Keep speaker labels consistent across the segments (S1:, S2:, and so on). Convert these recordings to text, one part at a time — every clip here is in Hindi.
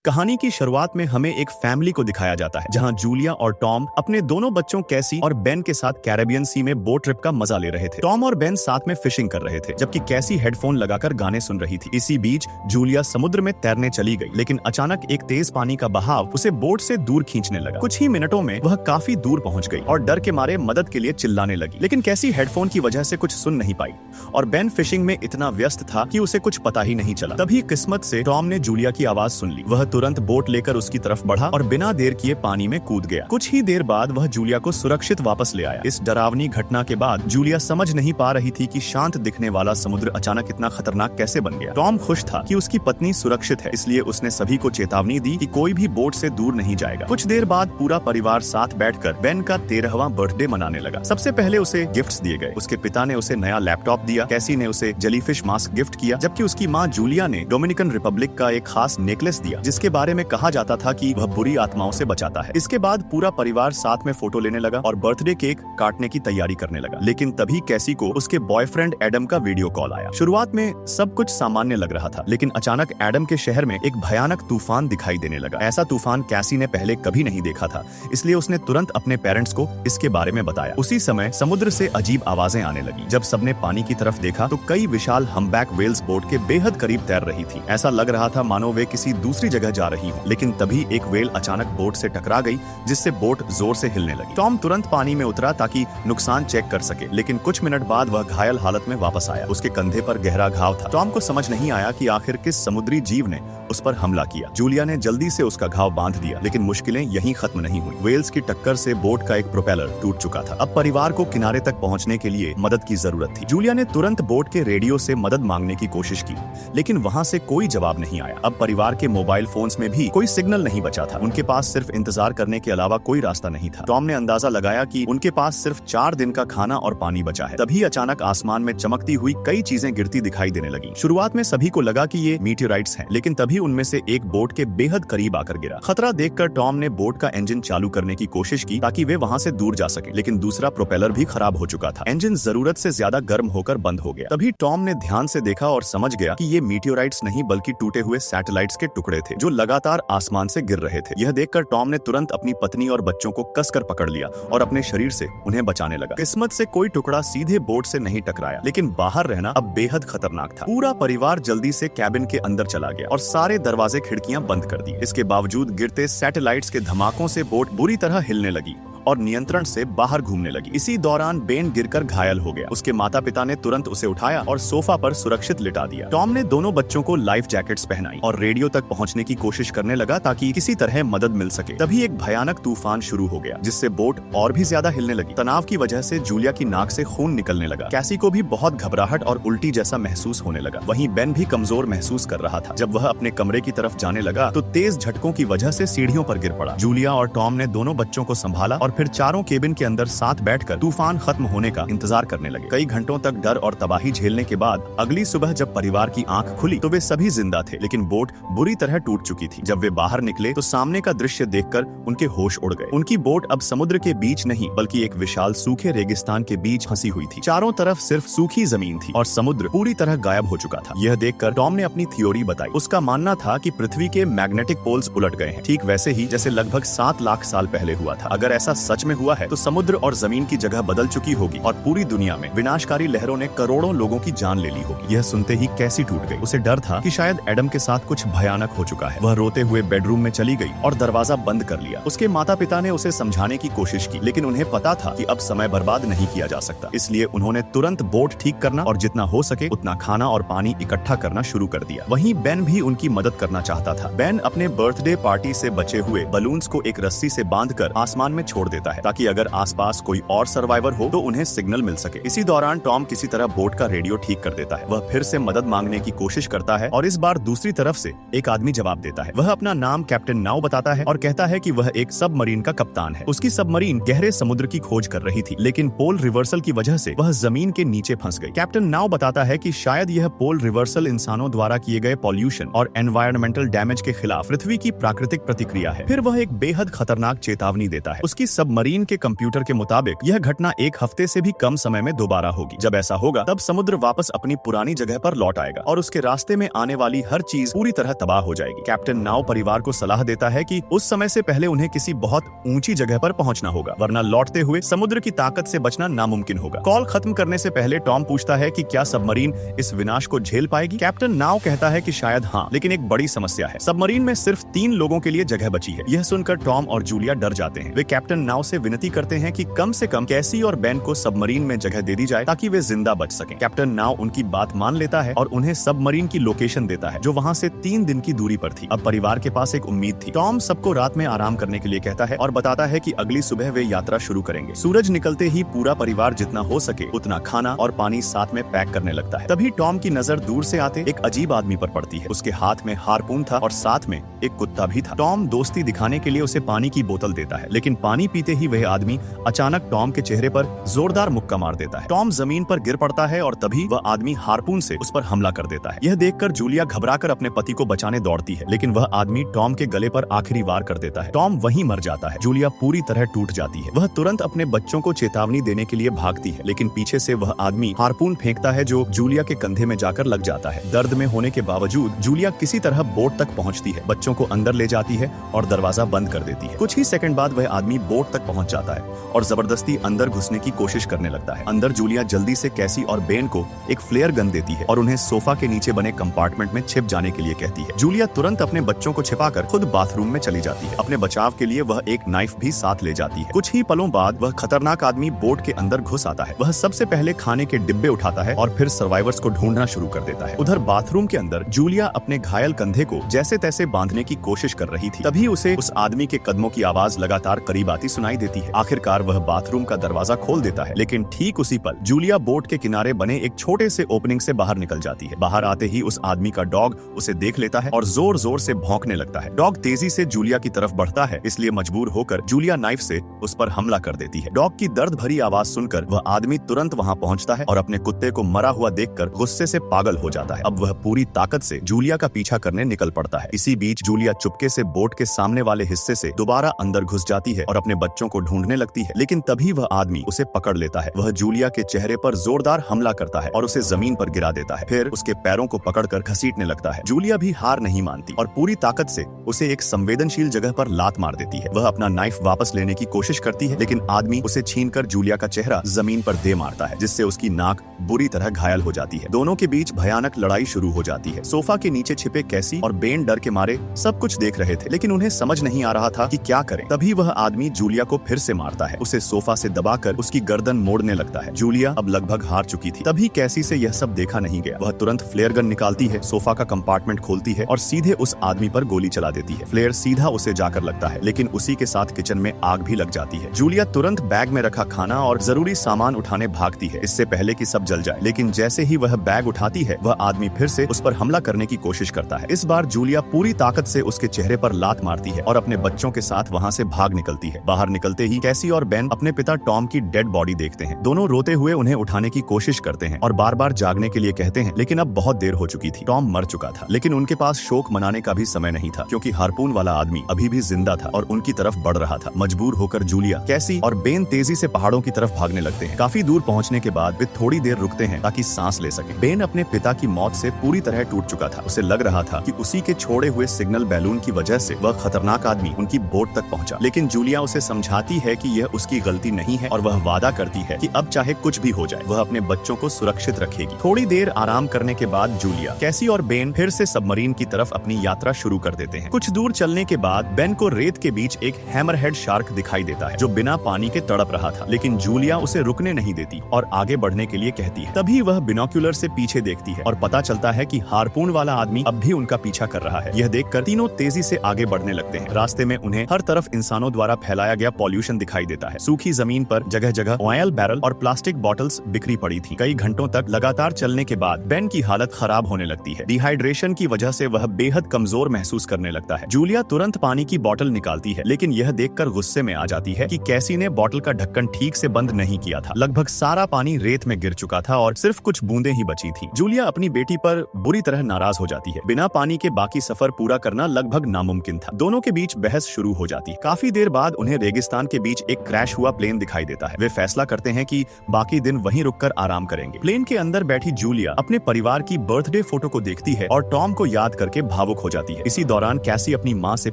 S1: कहानी की शुरुआत में हमें एक फैमिली को दिखाया जाता है जहां जूलिया और टॉम अपने दोनों बच्चों कैसी और बेन के साथ कैरेबियन सी में बोट ट्रिप का मजा ले रहे थे। टॉम और बेन साथ में फिशिंग कर रहे थे जबकि कैसी हेडफोन लगाकर गाने सुन रही थी। इसी बीच जूलिया समुद्र में तैरने चली गई, लेकिन अचानक एक तेज पानी का बहाव उसे बोट से दूर खींचने लगा। कुछ ही मिनटों में वह काफी दूर पहुंच गई और डर के मारे मदद के लिए चिल्लाने लगी, लेकिन कैसी हेडफोन की वजह से कुछ सुन नहीं पाई और बेन फिशिंग में इतना व्यस्त था कि उसे कुछ पता ही नहीं चला। तभी किस्मत से टॉम ने जूलिया की आवाज सुन ली। वह तुरंत बोट लेकर उसकी तरफ बढ़ा और बिना देर किए पानी में कूद गया। कुछ ही देर बाद वह जूलिया को सुरक्षित वापस ले आया। इस डरावनी घटना के बाद जूलिया समझ नहीं पा रही थी कि शांत दिखने वाला समुद्र अचानक इतना खतरनाक कैसे बन गया। टॉम खुश था कि उसकी पत्नी सुरक्षित है, इसलिए उसने सभी को चेतावनी दी कि कोई भी बोट से दूर नहीं जाएगा। कुछ देर बाद पूरा परिवार साथ बैठकर बेन का 13वां बर्थडे मनाने लगा। सबसे पहले उसे गिफ्ट्स दिए गए। उसके पिता ने उसे नया लैपटॉप दिया, कैसी ने उसे जेलीफिश मास्क गिफ्ट किया, जबकि उसकी माँ जूलिया ने डोमिनिकन रिपब्लिक का एक खास नेकलेस दिया जिसके बारे में कहा जाता था कि वह बुरी आत्माओं से बचाता है। इसके बाद पूरा परिवार साथ में फोटो लेने लगा और बर्थडे केक काटने की तैयारी करने लगा। लेकिन तभी कैसी को उसके बॉयफ्रेंड एडम का वीडियो कॉल आया। शुरुआत में सब कुछ सामान्य लग रहा था, लेकिन अचानक एडम के शहर में एक भयानक तूफान दिखाई देने लगा। ऐसा तूफान कैसी ने पहले कभी नहीं देखा था, इसलिए उसने तुरंत अपने पेरेंट्स को इसके बारे में बताया। उसी समय समुद्र से अजीब आवाजें आने लगी। जब सबने पानी की तरफ देखा तो कई विशाल हम्बैक वेल्स बोट के बेहद करीब तैर रही थी। ऐसा लग रहा था मानो वे किसी दूसरी जगह जा रही हो। लेकिन तभी एक वेल अचानक बोट से टकरा गई, जिससे बोट जोर से हिलने लगी। टॉम तुरंत पानी में उतरा ताकि नुकसान चेक कर सके, लेकिन कुछ मिनट बाद वह घायल हालत में वापस आया। उसके कंधे पर गहरा घाव था। टॉम को समझ नहीं आया कि आखिर किस समुद्री जीव ने उस पर हमला किया। जूलिया ने जल्दी से उसका घाव बांध दिया, लेकिन मुश्किलें यहीं खत्म नहीं हुई। वेल्स की टक्कर से बोट का एक प्रोपेलर टूट चुका था। अब परिवार को किनारे तक पहुंचने के लिए मदद की जरूरत थी। जूलिया ने तुरंत बोट के रेडियो से मदद मांगने की कोशिश की, लेकिन वहां से कोई जवाब नहीं आया। अब परिवार के मोबाइल फोन्स में भी कोई सिग्नल नहीं बचा था। उनके पास सिर्फ इंतजार करने के अलावा कोई रास्ता नहीं था। टॉम ने अंदाजा लगाया कि उनके पास सिर्फ 4 दिन का खाना और पानी बचा है। तभी अचानक आसमान में चमकती हुई कई चीजें गिरती दिखाई देने लगी। शुरुआत में सभी को लगा कि ये मीटियोराइट्स हैं, लेकिन तभी उनमें से एक बोट के बेहद करीब आकर गिरा। खतरा देखकर टॉम ने बोट का इंजन चालू करने की कोशिश की ताकि वे वहां से दूर जा सके, लेकिन दूसरा प्रोपेलर भी खराब हो चुका था। इंजन जरूरत से ज्यादा गर्म होकर बंद हो गया। तभी टॉम ने ध्यान से देखा और समझ गया कि ये मीटियोराइट्स नहीं बल्कि टूटे हुए सैटेलाइट्स के टुकड़े थे जो लगातार आसमान से गिर रहे थे। यह देखकर टॉम ने तुरंत अपनी पत्नी और बच्चों को कसकर पकड़ लिया और अपने शरीर से उन्हें बचाने लगा। किस्मत से कोई टुकड़ा सीधे बोट से नहीं टकराया, लेकिन बाहर रहना अब बेहद खतरनाक था। पूरा परिवार जल्दी से कैबिन के अंदर चला गया और सारे दरवाजे खिड़कियां बंद कर दी। इसके बावजूद गिरते सैटेलाइट्स के धमाकों से बोट बुरी तरह हिलने लगी और नियंत्रण से बाहर घूमने लगी। इसी दौरान बेन गिरकर घायल हो गया। उसके माता पिता ने तुरंत उसे उठाया और सोफा पर सुरक्षित लिटा दिया। टॉम ने दोनों बच्चों को लाइफ जैकेट्स पहनाई और रेडियो तक पहुंचने की कोशिश करने लगा ताकि किसी तरह मदद मिल सके। तभी एक भयानक तूफान शुरू हो गया, जिससे बोट और भी ज्यादा हिलने लगी। तनाव की वजह से जूलिया की नाक से खून निकलने लगा। कैसी को भी बहुत घबराहट और उल्टी जैसा महसूस होने लगा। वहीं बेन भी कमजोर महसूस कर रहा था। जब वह अपने कमरे की तरफ जाने लगा तो तेज झटकों की वजह से सीढ़ियों पर गिर पड़ा। जूलिया और टॉम ने दोनों बच्चों को संभाला और फिर चारों केबिन के अंदर साथ बैठकर तूफान खत्म होने का इंतजार करने लगे। कई घंटों तक डर और तबाही झेलने के बाद अगली सुबह जब परिवार की आंख खुली तो वे सभी जिंदा थे, लेकिन बोट बुरी तरह टूट चुकी थी। जब वे बाहर निकले तो सामने का दृश्य देखकर उनके होश उड़ गए। उनकी बोट अब समुद्र के बीच नहीं बल्कि एक विशाल सूखे रेगिस्तान के बीच फंसी हुई थी। चारों तरफ सिर्फ सूखी जमीन थी और समुद्र पूरी तरह गायब हो चुका था। यह देखकर टॉम ने अपनी थ्योरी बताई। उसका मानना था कि पृथ्वी के मैग्नेटिक पोल्स उलट गए हैं, ठीक वैसे ही जैसे लगभग 7 लाख साल पहले हुआ था। अगर ऐसा सच में हुआ है तो समुद्र और जमीन की जगह बदल चुकी होगी और पूरी दुनिया में विनाशकारी लहरों ने करोड़ों लोगों की जान ले ली होगी। यह सुनते ही कैसी टूट गई। उसे डर था कि शायद एडम के साथ कुछ भयानक हो चुका है। वह रोते हुए बेडरूम में चली गई और दरवाजा बंद कर लिया। उसके माता पिता ने उसे समझाने की कोशिश की, लेकिन उन्हें पता था कि अब समय बर्बाद नहीं किया जा सकता। इसलिए उन्होंने तुरंत बोट ठीक करना और जितना हो सके उतना खाना और पानी इकट्ठा करना शुरू कर दिया। वहीं बेन भी उनकी मदद करना चाहता था। बेन अपने बर्थडे पार्टी से बचे हुए बलून्स को एक रस्सी से बांधकर आसमान में छोड़ देता है ताकि अगर आसपास कोई और सर्वाइवर हो तो उन्हें सिग्नल मिल सके। इसी दौरान टॉम किसी तरह बोट का रेडियो ठीक कर देता है। वह फिर से मदद मांगने की कोशिश करता है और इस बार दूसरी तरफ से एक आदमी जवाब देता है। वह अपना नाम कैप्टन नाउ बताता है और कहता है कि वह एक सबमरीन का कप्तान है। उसकी सबमरीन गहरे समुद्र की खोज कर रही थी, लेकिन पोल रिवर्सल की वजह से वह जमीन के नीचे फंस गई। कैप्टन नाउ बताता है कि शायद यह पोल रिवर्सल इंसानों द्वारा किए गए पॉल्यूशन और एनवायरमेंटल डैमेज के खिलाफ पृथ्वी की प्राकृतिक प्रतिक्रिया है। फिर वह एक बेहद खतरनाक चेतावनी देता है। उसकी सबमरीन के कंप्यूटर के मुताबिक यह घटना एक हफ्ते से भी कम समय में दोबारा होगी। जब ऐसा होगा तब समुद्र वापस अपनी पुरानी जगह पर लौट आएगा और उसके रास्ते में आने वाली हर चीज पूरी तरह तबाह हो जाएगी। कैप्टन नाउ परिवार को सलाह देता है कि उस समय से पहले उन्हें किसी बहुत ऊंची जगह पर पहुंचना होगा, वरना लौटते हुए समुद्र की ताकत से बचना नामुमकिन होगा। कॉल खत्म करने से पहले टॉम पूछता है कि क्या सबमरीन इस विनाश को झेल पाएगी। कैप्टन नाउ कहता है कि शायद हाँ, लेकिन एक बड़ी समस्या है। सबमरीन में सिर्फ 3 लोगों के लिए जगह बची है। यह सुनकर टॉम और जूलिया डर जाते हैं। वे कैप्टन नाउ से विनती करते हैं कि कम से कम कैसी और बेन को सबमरीन में जगह दे दी जाए ताकि वे जिंदा बच सकें। कैप्टन नाउ उनकी बात मान लेता है और उन्हें सबमरीन की लोकेशन देता है जो वहाँ से 3 दिन की दूरी पर थी। अब परिवार के पास एक उम्मीद थी। टॉम सबको रात में आराम करने के लिए कहता है और बताता है कि अगली सुबह वे यात्रा शुरू करेंगे। सूरज निकलते ही पूरा परिवार जितना हो सके उतना खाना और पानी साथ में पैक करने लगता है। तभी टॉम की नजर दूर से आते एक अजीब आदमी पर पड़ती है। उसके हाथ में हारपून था और साथ में एक कुत्ता भी था। टॉम दोस्ती दिखाने के लिए उसे पानी की बोतल देता है, लेकिन पानी पीते ही वह आदमी अचानक टॉम के चेहरे पर जोरदार मुक्का मार देता है। टॉम जमीन पर गिर पड़ता है और तभी वह आदमी हारपून से उस पर हमला कर देता है। यह देखकर जूलिया घबराकर अपने पति को बचाने दौड़ती है, लेकिन वह आदमी टॉम के गले पर आखिरी वार कर देता है। टॉम वहीं मर जाता है। जूलिया पूरी तरह टूट जाती है। वह तुरंत अपने बच्चों को चेतावनी देने के लिए भागती है, लेकिन पीछे से वह आदमी हारपून फेंकता है जो जूलिया के कंधे में जाकर लग जाता है। दर्द में होने के बावजूद जूलिया किसी तरह बोट तक पहुंचती है, बच्चों को अंदर ले जाती है और दरवाजा बंद कर देती है। कुछ ही सेकंड बाद वह आदमी बोट तक पहुंच जाता है और जबरदस्ती अंदर घुसने की कोशिश करने लगता है। अंदर जूलिया जल्दी से कैसी और बेन को एक फ्लेयर गन देती है और उन्हें सोफा के नीचे बने कंपार्टमेंट में छिप जाने के लिए कहती है। जूलिया तुरंत अपने बच्चों को छिपाकर खुद बाथरूम में चली जाती है। अपने बचाव के लिए वह एक नाइफ भी साथ ले जाती है। कुछ ही पलों बाद वह खतरनाक आदमी बोट के अंदर घुस आता है। वह सबसे पहले खाने के डिब्बे उठाता है और फिर सर्वाइवर्स को ढूंढना शुरू कर देता है। उधर बाथरूम के अंदर जूलिया अपने घायल कंधे को जैसे तैसे बांधने की कोशिश कर रही थी। तभी उसे उस आदमी के कदमों की आवाज लगातार करीब आती सुनाई देती है। आखिरकार वह बाथरूम का दरवाजा खोल देता है, लेकिन ठीक उसी पल जूलिया बोट के किनारे बने एक छोटे से ओपनिंग से बाहर निकल जाती है। बाहर आते ही उस आदमी का डॉग उसे देख लेता है और जोर जोर से भौंकने लगता है। डॉग तेजी से जूलिया की तरफ बढ़ता है, इसलिए मजबूर होकर जूलिया नाइफ से उस पर हमला कर देती है। डॉग की दर्द भरी आवाज सुनकर वह आदमी तुरंत वहां पहुंचता है और अपने कुत्ते को मरा हुआ देखकर गुस्से से पागल हो जाता है। अब वह पूरी ताकत से जूलिया का पीछा करने निकल पड़ता है। इसी बीच जूलिया चुपके से बोट के सामने वाले हिस्से से दोबारा अंदर घुस जाती है और अपने बच्चों को ढूंढने लगती है, लेकिन तभी वह आदमी उसे पकड़ लेता है। वह जूलिया के चेहरे पर जोरदार हमला करता है और उसे जमीन पर गिरा देता है। फिर उसके पैरों को पकड़कर घसीटने लगता है। जूलिया भी हार नहीं मानती और पूरी ताकत से उसे एक संवेदनशील जगह पर लात मार देती है। वह अपना नाइफ वापस लेने की कोशिश करती है, लेकिन आदमी उसे छीनकर जूलिया का चेहरा जमीन पर दे मारता है, जिससे उसकी नाक बुरी तरह घायल हो जाती है। दोनों के बीच भयानक लड़ाई शुरू हो जाती है। सोफा के नीचे छिपे कैसी और बेन डर के मारे सब कुछ देख रहे थे, लेकिन उन्हें समझ नहीं आ रहा था कि क्या करें। तभी वह आदमी जूलिया को फिर से मारता है। उसे सोफा से दबाकर उसकी गर्दन मोड़ने लगता है। जूलिया अब लगभग हार चुकी थी। तभी कैसी से यह सब देखा नहीं गया। वह तुरंत फ्लेयर गन निकालती है, सोफा का कंपार्टमेंट खोलती है और सीधे उस आदमी पर गोली चला देती है। फ्लेयर सीधा उसे जाकर लगता है, लेकिन उसी के साथ किचन में आग भी लग जाती है। जूलिया तुरंत बैग में रखा खाना और जरूरी सामान उठाने भागती है, इससे पहले कि सब जल जाए। लेकिन जैसे ही वह बैग उठाती है, वह आदमी फिर से उस पर हमला करने की कोशिश करता है। इस बार जूलिया पूरी ताकत से उसके चेहरे पर लात मारती है और अपने बच्चों के साथ वहाँ से भाग निकलती है। बाहर निकलते ही कैसी और बेन अपने पिता टॉम की डेड बॉडी देखते हैं। दोनों रोते हुए उन्हें उठाने की कोशिश करते हैं और बार बार जागने के लिए कहते हैं, लेकिन अब बहुत देर हो चुकी थी। टॉम मर चुका था, लेकिन उनके पास शोक मनाने का भी समय नहीं था, क्योंकि हारपून वाला आदमी अभी भी जिंदा था और उनकी तरफ बढ़ रहा था। मजबूर होकर जूलिया, कैसी और बेन तेजी से पहाड़ों की तरफ भागने लगते हैं। काफी दूर पहुंचने के बाद वे थोड़ी देर रुकते हैं ताकि सांस ले सकें। बेन अपने पिता की मौत से पूरी तरह टूट चुका था। उसे लग रहा था कि उसी के छोड़े हुए सिग्नल बैलून की वजह से वह खतरनाक आदमी उनकी बोट तक पहुंचा, लेकिन जूलिया उसे समझाती है कि यह उसकी गलती नहीं है और वह वादा करती है कि अब चाहे कुछ भी हो जाए वह अपने बच्चों को सुरक्षित रखेगी। थोड़ी देर आराम करने के बाद जूलिया, कैसी और बेन फिर से सबमरीन की तरफ अपनी यात्रा शुरू कर देते हैं। कुछ दूर चलने के बाद बेन को रेत के बीच एक हैमरहेड शार्क दिखाई देता है जो बिना पानी के तड़प रहा था, लेकिन जूलिया उसे रुकने नहीं देती और आगे बढ़ने के लिए कहती है। तभी वह बिनोक्यूलर से पीछे देखती है और पता चलता है कि हारपून वाला आदमी अब भी उनका पीछा कर रहा है। यह देखकर तीनों तेजी से आगे बढ़ने लगते हैं। रास्ते में उन्हें हर तरफ इंसानों द्वारा फैलाया गया पॉल्यूशन दिखाई देता है। सूखी जमीन पर जगह जगह ऑयल बैरल और प्लास्टिक बॉटल्स बिखरी पड़ी थी। कई घंटों तक लगातार चलने के बाद बेन की हालत खराब होने लगती है। डिहाइड्रेशन की वजह से वह बेहद कमजोर महसूस करने लगता है। जूलिया तुरंत पानी की बोतल निकालती है, लेकिन यह देखकर गुस्से में आ जाती है कि कैसी ने बोतल का ढक्कन ठीक से बंद नहीं किया था। लगभग सारा पानी रेत में गिर चुका था और सिर्फ कुछ बूंदें ही बची थी। जूलिया अपनी बेटी पर बुरी तरह नाराज हो जाती है। बिना पानी के बाकी सफर पूरा करना लगभग नामुमकिन था। दोनों के बीच बहस शुरू हो जाती है। काफी देर बाद उन्हें रेगिस्तान के बीच एक क्रैश हुआ प्लेन दिखाई देता है। वे फैसला करते हैं कि बाकी दिन वहीं रुककर आराम करेंगे। प्लेन के अंदर बैठी जूलिया अपने परिवार की बर्थडे फोटो को देखती है और टॉम को याद करके भावुक हो जाती है। इसी दौरान कैसी अपनी माँ से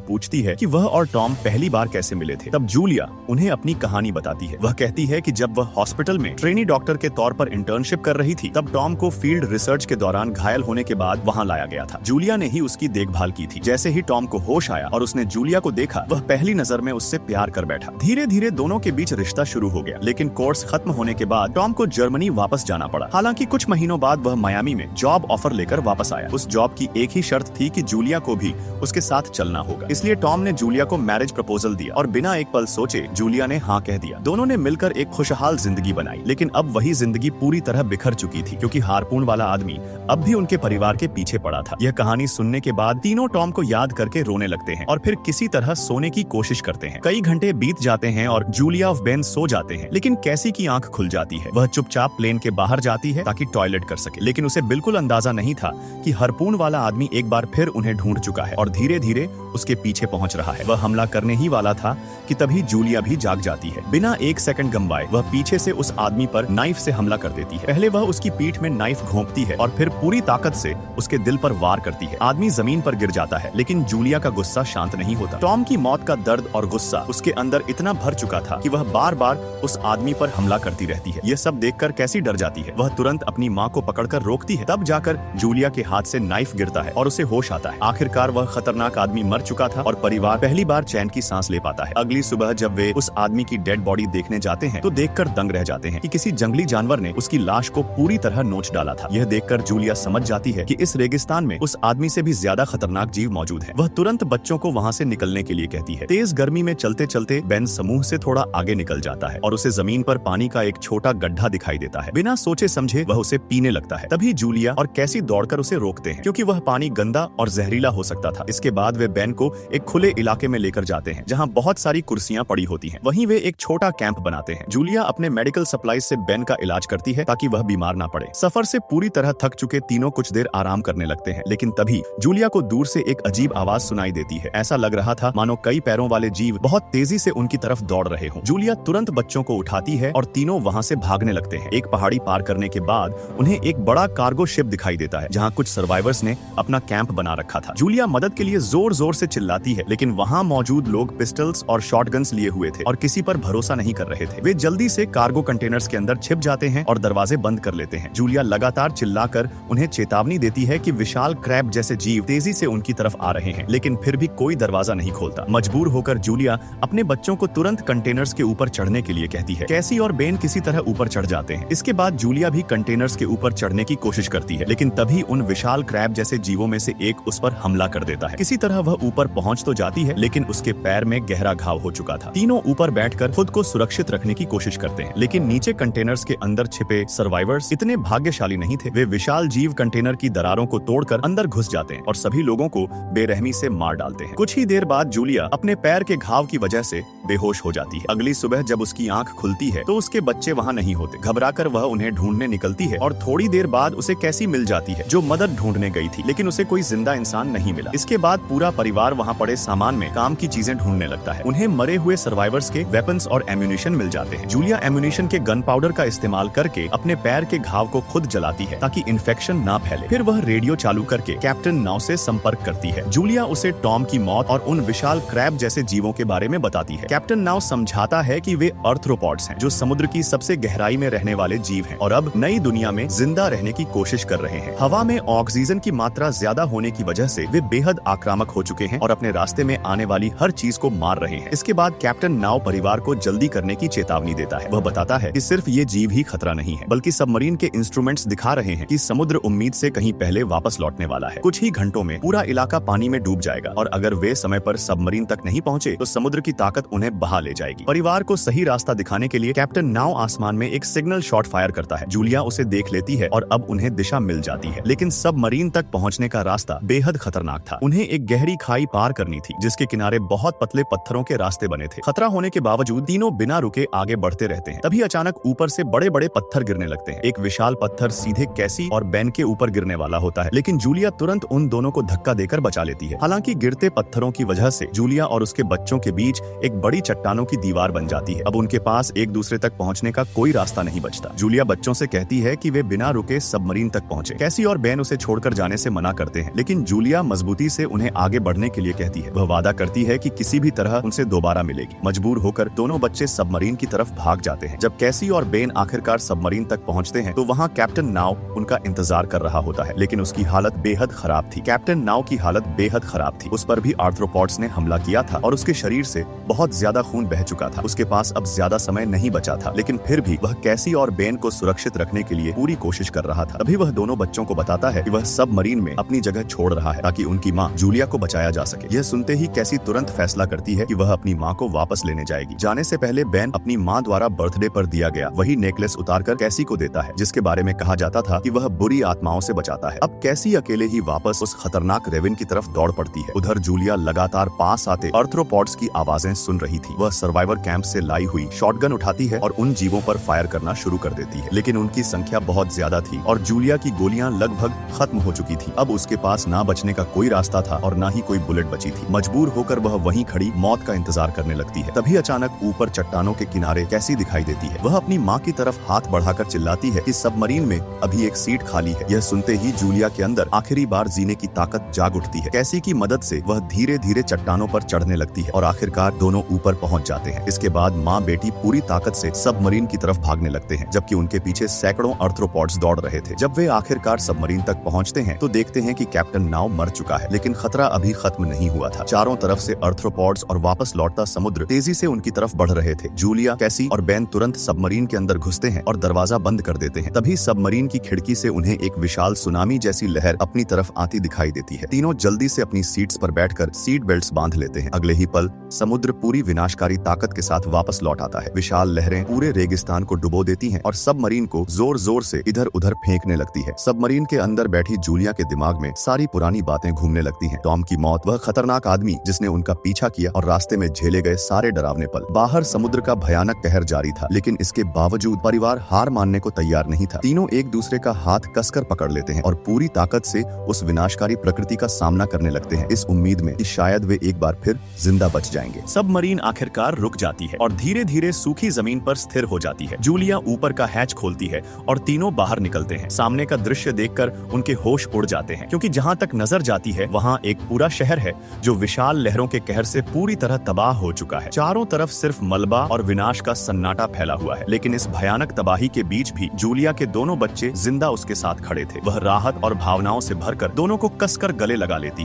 S1: पूछती है कि वह और टॉम पहली बार कैसे मिले थे। तब जूलिया उन्हें अपनी कहानी बताती है। वह कहती है कि जब वह हॉस्पिटल में ट्रेनी डॉक्टर के तौर पर इंटर्नशिप कर रही थी, तब टॉम को फील्ड रिसर्च के दौरान घायल होने के बाद वहाँ लाया गया था। जूलिया ने ही उसकी देखभाल की थी। जैसे ही टॉम को होश आया और उसने जूलिया को देखा, वह पहली नजर में उससे प्यार कर बैठा। धीरे धीरे दोनों के बीच रिश्ता शुरू हो गया, लेकिन कोर्स खत्म होने के बाद टॉम को जर्मनी वापस जाना पड़ा। हालांकि कुछ महीनों बाद वह मायामी में जॉब ऑफर लेकर वापस आया। उस जॉब की एक ही शर्त थी कि जूलिया को भी उसके साथ चलना होगा। इसलिए टॉम ने जूलिया को मैरिज प्रपोजल दिया और बिना एक पल सोचे जूलिया ने हाँ कह दिया। दोनों ने मिलकर एक खुशहाल जिंदगी बनाई, लेकिन अब वही जिंदगी पूरी तरह बिखर चुकी थी, क्योंकि हारपून वाला आदमी अब भी उनके परिवार के पीछे पड़ा था। यह कहानी सुनने के बाद तीनों टॉम को याद करके रोने लगते हैं और फिर किसी तरह सोने की कोशिश करते हैं। कई घंटे बीत जाते हैं और जूलिया और बेन सो जाते हैं, लेकिन कैसी की आंख खुल जाती है। वह चुपचाप प्लेन के बाहर जाती है ताकि टॉयलेट कर सके, लेकिन उसे बिल्कुल अंदाजा नहीं था कि हारपून वाला आदमी एक बार फिर उन्हें ढूंढ चुका है और धीरे धीरे उसके पीछे पहुंच रहा है। वह हमला करने ही वाला था कि तभी जूलिया भी जाग जाती है। बिना एक सेकंड गंवाए वह पीछे से उस आदमी पर नाइफ से हमला कर देती है। पहले वह उसकी पीठ में नाइफ घोंपती है और फिर पूरी ताकत से उसके दिल पर वार करती है। आदमी जमीन पर गिर जाता है, लेकिन जूलिया का गुस्सा शांत नहीं होता। टॉम की मौत का दर्द और गुस्सा उसके अंदर इतना भर चुका था कि वह बार बार उस आदमी पर हमला करती रहती है। यह सब देखकर कैसी डर जाती है। वह तुरंत अपनी माँ को पकड़कर रोकती है। तब जाकर जूलिया के हाथ से नाइफ गिरता है और उसे होश आता है। आखिरकार वह खतरनाक आदमी मर चुका था और परिवार पहली बार चैन की सांस ले पाता है। अगली सुबह जब वे उस आदमी की डेड बॉडी देखने जाते हैं, तो देखकर दंग रह जाते हैं कि किसी जंगली जानवर ने उसकी लाश को पूरी तरह नोच डाला था। यह देखकर जूलिया समझ जाती है कि इस रेगिस्तान में उस आदमी से भी ज्यादा खतरनाक जीव मौजूद है। वह तुरंत बच्चों को वहाँ से निकलने के लिए कहती है। तेज गर्मी में चलते चलते बेन समूह से थोड़ा आगे निकल जाता है और उसे जमीन पर पानी का एक छोटा गड्ढा दिखाई देता है। बिना सोचे समझे वह उसे पीने लगता है। तभी जूलिया और कैसी दौड़कर उसे रोकते हैं, क्योंकि वह पानी गंदा और जहरीला हो सकता था। इसके बाद वे बेन को एक खुले इलाके में लेकर जाते हैं, जहाँ बहुत सारी कुर्सियां पड़ी होती हैं। वहीं वे एक छोटा कैंप बनाते हैं। जूलिया अपने मेडिकल सप्लाई से बेन का इलाज करती है ताकि वह बीमार ना पड़े। सफर से पूरी तरह थक चुके तीनों कुछ देर आराम करने लगते हैं, लेकिन तभी जूलिया को दूर से एक अजीब आवाज सुनाई देती है। ऐसा लग रहा था मानो कई पैरों वाले जीव बहुत तेजी से उनकी तरफ दौड़ रहे हों। जूलिया तुरंत बच्चों को उठाती है और तीनों वहाँ से भागने लगते हैं। एक पहाड़ी पार करने के बाद उन्हें एक बड़ा कार्गो शिप दिखाई देता है, जहाँ कुछ सर्वाइवर्स ने अपना कैंप बना रखा था। जूलिया मदद के लिए जोर जोर से चिल्लाती है, लेकिन वहाँ मौजूद लोग पिस्टल्स और शॉटगन्स लिए हुए थे और किसी पर भरोसा नहीं कर रहे थे। वे जल्दी से कार्गो कंटेनर्स के अंदर छिप जाते हैं और दरवाजे बंद कर लेते हैं। जूलिया लगातार चिल्लाकर उन्हें चेतावनी देती है कि विशाल क्रैब जैसे जीव तेजी से उनकी तरफ आ रहे हैं, लेकिन फिर भी कोई दरवाजा नहीं खोलता। मजबूर होकर जूलिया अपने बच्चों को तुरंत कंटेनर्स के ऊपर चढ़ने के लिए कहती है। कैसी और बेन किसी तरह ऊपर चढ़ जाते हैं। इसके बाद जूलिया भी कंटेनर्स के ऊपर चढ़ने की कोशिश करती है, लेकिन तभी उन विशाल क्रैब जैसे जीवों में से एक उस पर हमला कर देता है। किसी तरह वह ऊपर पहुंच तो जाती है, लेकिन उसके पैर में गहरा घाव हो चुका था। तीनों ऊपर बैठकर खुद को सुरक्षित रखने की कोशिश करते हैं, लेकिन नीचे कंटेनर्स के अंदर छिपे सर्वाइवर्स इतने भाग्यशाली नहीं थे। वे विशाल जीव कंटेनर की दरारों को तोड़कर अंदर घुस जाते हैं और सभी लोगों को बेरहमी से मार डालते हैं। कुछ ही देर बाद जूलिया अपने पैर के घाव की वजह से बेहोश हो जाती है। अगली सुबह जब उसकी आंख खुलती है तो उसके बच्चे वहाँ नहीं होते। घबराकर वह उन्हें ढूंढने निकलती है और थोड़ी देर बाद उसे कैसी मिल जाती है, जो मदद ढूंढने गई थी, लेकिन उसे कोई जिंदा इंसान नहीं मिला। इसके बाद पूरा परिवार वहाँ पड़े सामान में काम की चीजें ढूंढने लगता है। उन्हें मरे हुए सर्वाइवर्स के वेपन्स और एम्यूनिशन मिल जाते हैं। जूलिया एम्यूनिशन के गन पाउडर का इस्तेमाल करके अपने पैर के घाव को खुद जलाती है ताकि इन्फेक्शन ना फैले। फिर वह रेडियो चालू करके कैप्टन नाउ से संपर्क करती है। जूलिया उसे टॉम की मौत और उन विशाल क्रैब जैसे जीवों के बारे में बताती है। कैप्टन नाउ समझाता है कि वे आर्थ्रोपॉड्स हैं, जो समुद्र की सबसे गहराई में रहने वाले जीव हैं और अब नई दुनिया में जिंदा रहने की कोशिश कर रहे हैं। हवा में ऑक्सीजन की मात्रा ज्यादा होने की वजह से वे बेहद आक्रामक हो चुके हैं और अपने रास्ते में आने वाली हर चीज को मार रहे हैं। इसके बाद कैप्टन नाउ परिवार को जल्दी करने की चेतावनी देता है। वह बताता है कि सिर्फ ये जीव ही खतरा नहीं है, बल्कि सबमरीन के इंस्ट्रूमेंट्स दिखा रहे हैं कि समुद्र उम्मीद से कहीं पहले वापस लौटने वाला है। कुछ ही घंटों में पूरा इलाका पानी में डूब जाएगा और अगर वे समय पर सबमरीन तक नहीं पहुंचे तो समुद्र की ताकत उन्हें बहा ले जाएगी। परिवार को सही रास्ता दिखाने के लिए कैप्टन नाउ आसमान में एक सिग्नल शॉट फायर करता है। जूलिया उसे देख लेती है और अब उन्हें दिशा मिल जाती है, लेकिन सबमरीन तक पहुंचने का रास्ता बेहद खतरनाक था। उन्हें एक गहरी खाई पार करनी थी, जिसके किनारे बहुत पतले पत्थरों के रास्ते बने थे। खतरा होने के बावजूद तीनों बिना रुके आगे बढ़ते रहते हैं। तभी अचानक ऊपर से बड़े बड़े पत्थर गिरने लगते हैं। एक विशाल पत्थर सीधे कैसी और बेन के ऊपर गिरने वाला होता है, लेकिन जूलिया तुरंत उन दोनों को धक्का देकर बचा लेती है। हालांकि गिरते पत्थरों की वजह से जूलिया और उसके बच्चों के बीच एक बड़ी चट्टानों की दीवार बन जाती है। अब उनके पास एक दूसरे तक पहुंचने का कोई रास्ता नहीं बचता। जूलिया बच्चों से कहती है कि वे बिना रुके सबमरीन तक पहुंचे। कैसी और बेन उसे छोड़कर जाने से मना करते हैं, लेकिन जूलिया मजबूती से उन्हें आगे बढ़ने के लिए कहती है। वह वादा करती है कि किसी भी तरह उनसे दोबारा मिलेगी। मजबूर होकर दोनों बच्चे सबमरीन की तरफ भाग जाते हैं। जब कैसी और बेन आखिरकार सबमरीन तक पहुंचते हैं तो वहां कैप्टन नाव उनका इंतजार कर रहा होता है, लेकिन उसकी हालत बेहद खराब थी। कैप्टन नाव की हालत बेहद खराब थी। उस पर भी आर्थ्रोपॉड्स ने हमला किया था और उसके शरीर से बहुत ज्यादा खून बह चुका था। उसके पास अब ज्यादा समय नहीं बचा था, लेकिन फिर भी वह कैसी और बेन को सुरक्षित रखने के लिए पूरी कोशिश कर रहा था। तभी वह दोनों बच्चों को बताता है कि वह सबमरीन में अपनी जगह छोड़ रहा है ताकि उनकी माँ जूलिया को बचाया जा सके। यह सुनते ही कैसी तुरंत फैसला करती है कि वह अपनी माँ को वापस लेने जाएगी। जाने से पहले बेन अपनी माँ द्वारा बर्थडे पर दिया गया वही नेकलेस उतारकर कैसी को देता है, जिसके बारे में कहा जाता था कि वह बुरी आत्माओं से बचाता है। अब कैसी अकेले ही वापस उस खतरनाक रेविन की तरफ दौड़ पड़ती है। उधर जूलिया लगातार पास आते आर्थ्रोपॉड्स की आवाजें सुन रही थी। वह सर्वाइवर कैंप से लाई हुई शॉटगन उठाती है और उन जीवों पर फायर करना शुरू कर देती है, लेकिन उनकी संख्या बहुत ज्यादा थी और जूलिया की गोलियां लगभग खत्म हो चुकी थी। अब उसके पास ना बचने का कोई रास्ता था और ना ही कोई बुलेट बची थी। मजबूर होकर वह वहीं खड़ी मौत का इंतजार करने लगती है। तभी अचानक ऊपर चट्टानों के किनारे कैसी दिखाई देती है। वह अपनी माँ की तरफ हाथ बढ़ाकर चिल्लाती है कि सबमरीन में अभी एक सीट खाली है। यह सुनते ही जूलिया के अंदर आखिरी बार जीने की ताकत जाग उठती है। कैसी की मदद से वह धीरे धीरे चट्टानों पर चढ़ने लगती है और आखिरकार दोनों ऊपर पहुंच जाते हैं। इसके बाद माँ बेटी पूरी ताकत से सबमरीन की तरफ भागने लगते हैं, जबकि उनके पीछे सैकड़ों आर्थ्रोपॉड्स दौड़ रहे थे। जब वे आखिरकार सबमरीन तक पहुंचते हैं तो देखते हैं कि कैप्टन नाव मर चुका है, लेकिन खतरा अभी खत्म नहीं हुआ था। चारों तरफ से आर्थ्रोपॉड्स और वापस लौटता समुद्र तेजी से उनकी तरफ बढ़ रहे थे। जूलिया, कैसी और बेन तुरंत सबमरीन के अंदर घुसते हैं और दरवाजा बंद कर देते हैं। तभी सबमरीन की खिड़की से उन्हें एक विशाल सुनामी जैसी लहर अपनी तरफ आती दिखाई देती है। तीनों जल्दी से अपनी सीट्स पर बैठकर सीट बेल्ट्स बांध लेते हैं। अगले ही पल समुद्र पूरी विनाशकारी ताकत के साथ वापस लौट आता है। विशाल लहरें पूरे रेगिस्तान को डुबो देती हैं और सबमरीन को जोर जोर से इधर उधर फेंकने लगती है। सबमरीन के अंदर बैठी जूलिया के दिमाग में सारी पुरानी बातें घूमने लगती हैं। टॉम की मौत, वह खतरनाक आदमी जिसने उनका पीछा किया और रास्ते में झेले गए सारे डरावने पल। बाहर समुद्र का भयानक कहर जारी था, लेकिन इसके बावजूद परिवार हार मानने को तैयार नहीं था। तीनों एक दूसरे का हाथ कसकर पकड़ लेते हैं और पूरी ताकत से उस विनाशकारी प्रकृति का सामना करने लगते हैं, इस उम्मीद में कि शायद वे एक बार फिर जिंदा बच जाएंगे। सबमरीन आखिरकार रुक जाती है और धीरे धीरे सूखी जमीन पर स्थिर हो जाती है। जूलिया ऊपर का हैच खोलती है और तीनों बाहर निकलते हैं। सामने का दृश्य देखकर उनके होश उड़ जाते हैं, क्योंकि जहां तक नजर जाती है वहां एक पूरा शहर है जो विशाल लहरों के कहर से पूरी तरह तबाह हो चुका है। चारों तरफ सिर्फ मलबा और विनाश का सन्नाटा फैला हुआ है, लेकिन इस भयानक तबाही के बीच भी जूलिया के दोनों बच्चे जिंदा उसके साथ खड़े थे। वह राहत और भावनाओं से भरकर दोनों को कसकर गले लगा लेती